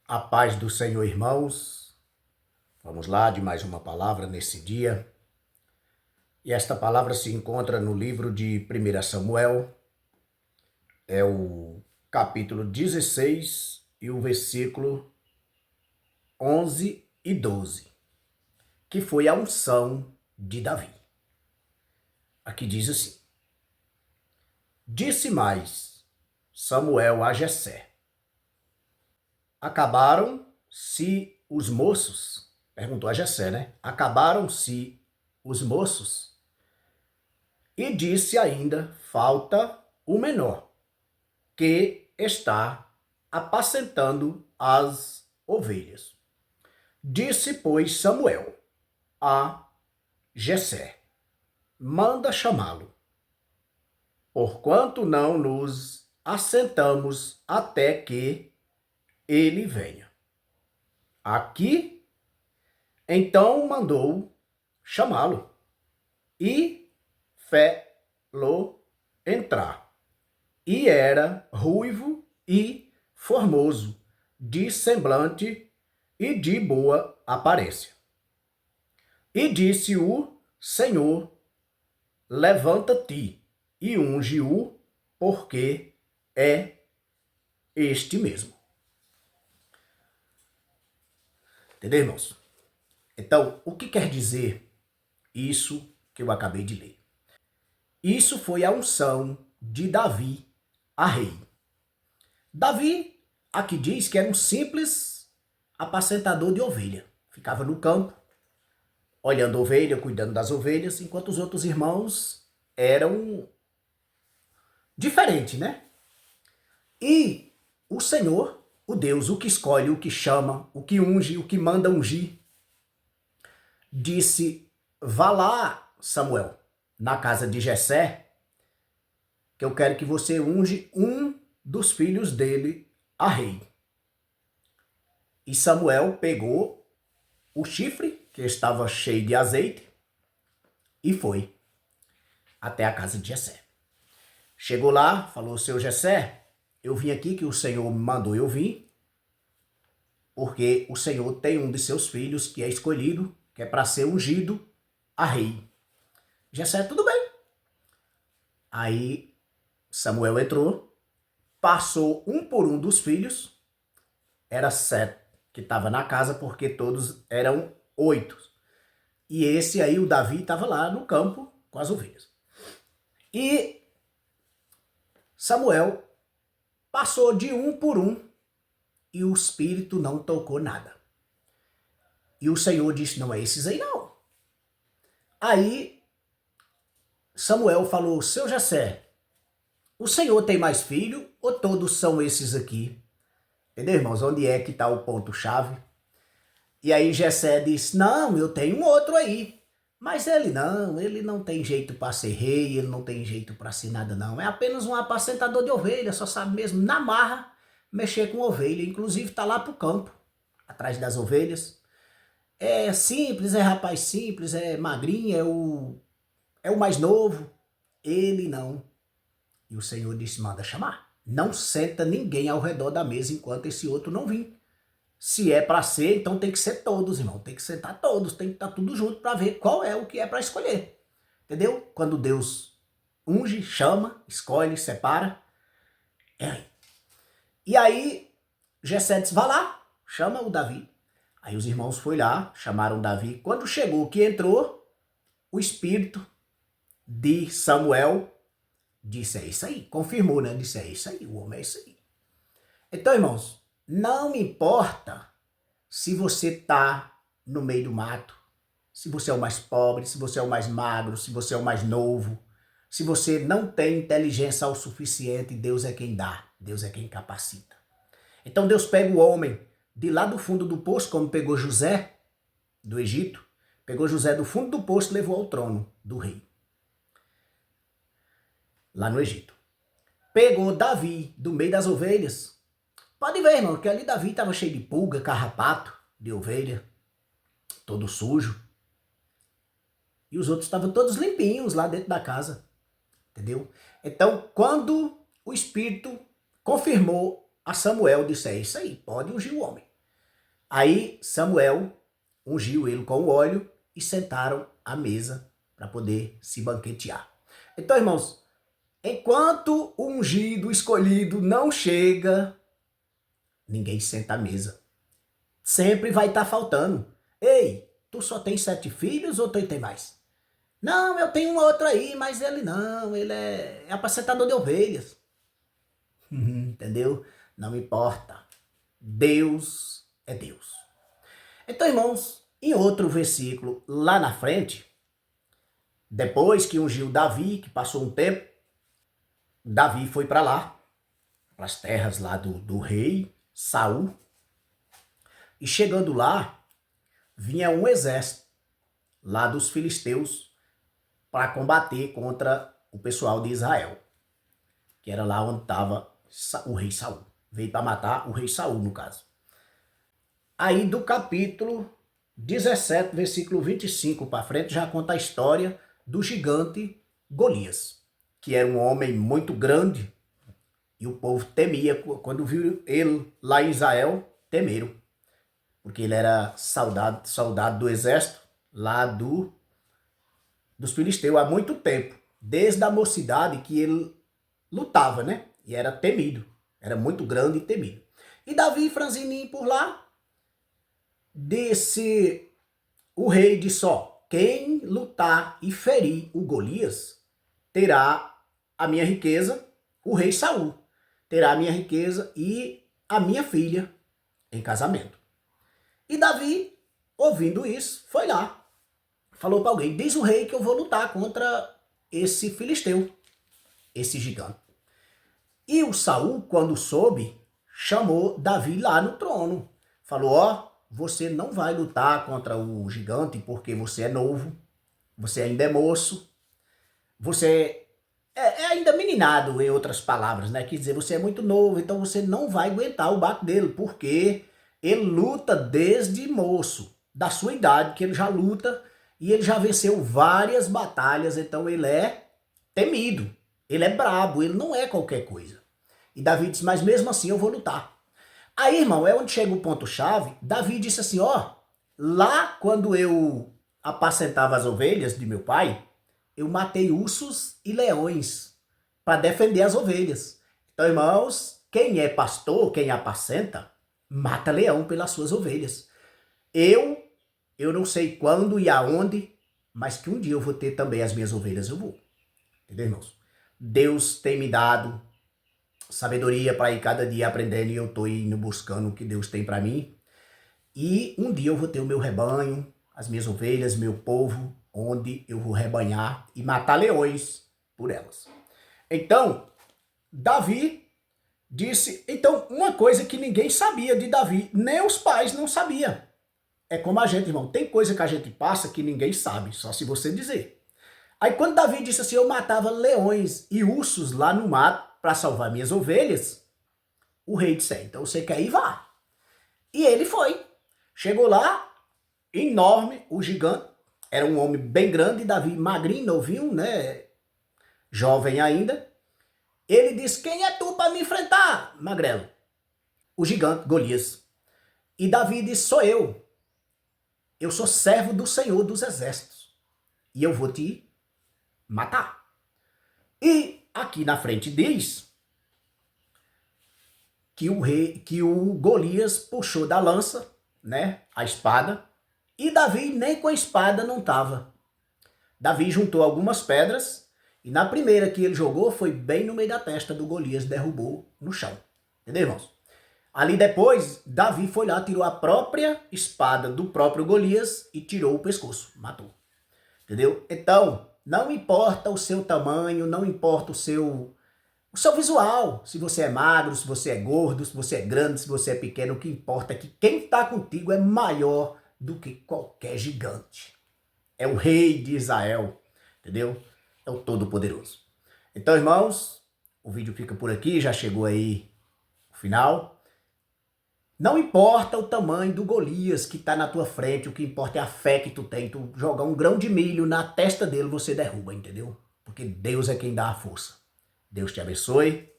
A paz do Senhor, irmãos. Vamos lá de mais uma palavra nesse dia. E esta palavra se encontra no livro de 1 Samuel, é o capítulo 16 e o versículo 11 e 12, que foi a unção de Davi. Aqui diz assim: Disse mais Samuel a Jessé: Acabaram-se os moços? Perguntou a Jessé, né? Acabaram-se os moços? E disse ainda: falta o menor, que está apacentando as ovelhas. Disse, pois, Samuel a Jessé: manda chamá-lo, porquanto não nos assentamos até que ele venha aqui. Então mandou chamá-lo e fê-lo entrar. E era ruivo e formoso, de semblante e de boa aparência. E disse o Senhor: levanta-te e unge-o, porque é este mesmo. Entendeu, irmãos? Então, o que quer dizer isso que eu acabei de ler? Isso foi a unção de Davi a rei. Davi, aqui diz que era um simples apacentador de ovelha. Ficava no campo, olhando a ovelha, cuidando das ovelhas, enquanto os outros irmãos eram diferentes, né? E o Senhor, o Deus, o que escolhe, o que chama, o que unge, o que manda ungir, disse: vá lá, Samuel, na casa de Jessé, que eu quero que você unge um dos filhos dele a rei. E Samuel pegou o chifre, que estava cheio de azeite, e foi até a casa de Jessé. Chegou lá, falou: seu Jessé, eu vim aqui que o Senhor me mandou eu vir, porque o Senhor tem um de seus filhos que é escolhido, que é para ser ungido a rei. Jessé: tudo bem. Aí Samuel entrou, passou um por um dos filhos, era 7 que estava na casa, porque todos eram 8. E esse aí, o Davi, estava lá no campo com as ovelhas. E Samuel passou de um por um e o espírito não tocou nada. E o Senhor disse: não é esses aí não. Aí Samuel falou: seu Jessé, o Senhor tem mais filho ou todos são esses aqui? Entendeu, irmãos? Onde é que está o ponto-chave? E aí Jessé disse: não, eu tenho um outro aí. Mas ele não tem jeito para ser rei, ele não tem jeito para ser nada não. É apenas um apacentador de ovelha, só sabe mesmo na marra mexer com ovelha. Inclusive está lá pro campo, atrás das ovelhas. É simples, é rapaz simples, é magrinho, é o mais novo. Ele não. E o Senhor disse: manda chamar. Não senta ninguém ao redor da mesa enquanto esse outro não vir. Se é para ser, então tem que ser todos, irmão. Tem que sentar todos, tem que estar tudo junto para ver qual é o que é para escolher. Entendeu? Quando Deus unge, chama, escolhe, separa, é aí. E aí Jessé disse: vá lá, chama o Davi. Aí os irmãos foram lá, chamaram Davi. Quando chegou, que entrou, o espírito de Samuel disse: é isso aí. Confirmou, né? Disse: é isso aí, o homem é isso aí. Então, irmãos, não importa se você está no meio do mato, se você é o mais pobre, se você é o mais magro, se você é o mais novo, se você não tem inteligência o suficiente, Deus é quem dá, Deus é quem capacita. Então Deus pega o homem de lá do fundo do poço, como pegou José do Egito, pegou José do fundo do poço e levou ao trono do rei, lá no Egito. Pegou Davi do meio das ovelhas. Pode ver, irmão, que ali Davi estava cheio de pulga, carrapato, de ovelha, todo sujo. E os outros estavam todos limpinhos lá dentro da casa, entendeu? Então, quando o Espírito confirmou a Samuel, disse: é isso aí, pode ungir o homem. Aí Samuel ungiu ele com óleo e sentaram à mesa para poder se banquetear. Então, irmãos, enquanto o ungido, o escolhido não chega, ninguém senta à mesa. Sempre vai estar faltando. Ei, tu só tem 7 filhos ou tu tem mais? Não, eu tenho um outro aí, mas ele não, ele é apacentador de ovelhas. Entendeu? Não importa. Deus é Deus. Então, irmãos, em outro versículo, lá na frente, depois que ungiu Davi, que passou um tempo, Davi foi para lá, para as terras lá do rei Saul. E chegando lá, vinha um exército lá dos filisteus para combater contra o pessoal de Israel, que era lá onde estava o rei Saul. Veio para matar o rei Saul, no caso. Aí do capítulo 17, versículo 25 para frente, já conta a história do gigante Golias, que era um homem muito grande, e o povo temia, quando viu ele lá em Israel, temeram, porque ele era soldado do exército lá dos filisteus há muito tempo, desde a mocidade que ele lutava, né? E era temido, era muito grande e temido. E Davi, franzininho por lá, disse, o rei disse, ó, quem lutar e ferir o Golias terá a minha riqueza, o rei Saul terá a minha riqueza e a minha filha em casamento. E Davi, ouvindo isso, foi lá, falou para alguém, diz o rei que eu vou lutar contra esse filisteu, esse gigante. E o Saul, quando soube, chamou Davi lá no trono. Falou, ó, você não vai lutar contra o gigante porque você é novo, você ainda é moço, você é ainda meninado, em outras palavras, né? Quer dizer, você é muito novo, então você não vai aguentar o baque dele, porque ele luta desde moço, da sua idade, que ele já luta, e ele já venceu várias batalhas, então ele é temido, ele é brabo, ele não é qualquer coisa. E Davi disse, mas mesmo assim eu vou lutar. Aí, irmão, é onde chega o ponto-chave. Davi disse assim, ó, lá quando eu apacentava as ovelhas de meu pai, eu matei ursos e leões para defender as ovelhas. Então, irmãos, quem é pastor, quem apacenta, mata leão pelas suas ovelhas. Eu não sei quando e aonde, mas que um dia eu vou ter também as minhas ovelhas, eu vou. Entendeu, irmãos? Deus tem me dado sabedoria para ir cada dia aprendendo e eu estou indo buscando o que Deus tem para mim. E um dia eu vou ter o meu rebanho, as minhas ovelhas, meu povo, onde eu vou rebanhar e matar leões por elas. Então, Davi disse, então, uma coisa que ninguém sabia de Davi, nem os pais não sabiam. É como a gente, irmão, tem coisa que a gente passa que ninguém sabe, só se você dizer. Aí quando Davi disse assim, eu matava leões e ursos lá no mato para salvar minhas ovelhas, o rei disse, então você quer ir, vá. E ele foi. Chegou lá, enorme, o gigante, era um homem bem grande, Davi magrinho, novinho, né, jovem ainda. Ele disse, quem é tu para me enfrentar, magrelo? O gigante, Golias. E Davi disse, sou eu. Eu sou servo do Senhor dos Exércitos. E eu vou te matar. E aqui na frente diz que o Golias puxou da lança, né, a espada, e Davi nem com a espada não estava. Davi juntou algumas pedras e na primeira que ele jogou foi bem no meio da testa do Golias, derrubou no chão. Entendeu, irmãos? Ali depois, Davi foi lá, tirou a própria espada do próprio Golias e tirou o pescoço, matou. Entendeu? Então, não importa o seu tamanho, não importa o seu visual, se você é magro, se você é gordo, se você é grande, se você é pequeno, o que importa é que quem está contigo é maior do que qualquer gigante. É o rei de Israel, entendeu? É o Todo-Poderoso. Então, irmãos, o vídeo fica por aqui, já chegou aí o final. Não importa o tamanho do Golias que está na tua frente, o que importa é a fé que tu tem. Tu jogar um grão de milho na testa dele, você derruba, entendeu? Porque Deus é quem dá a força. Deus te abençoe.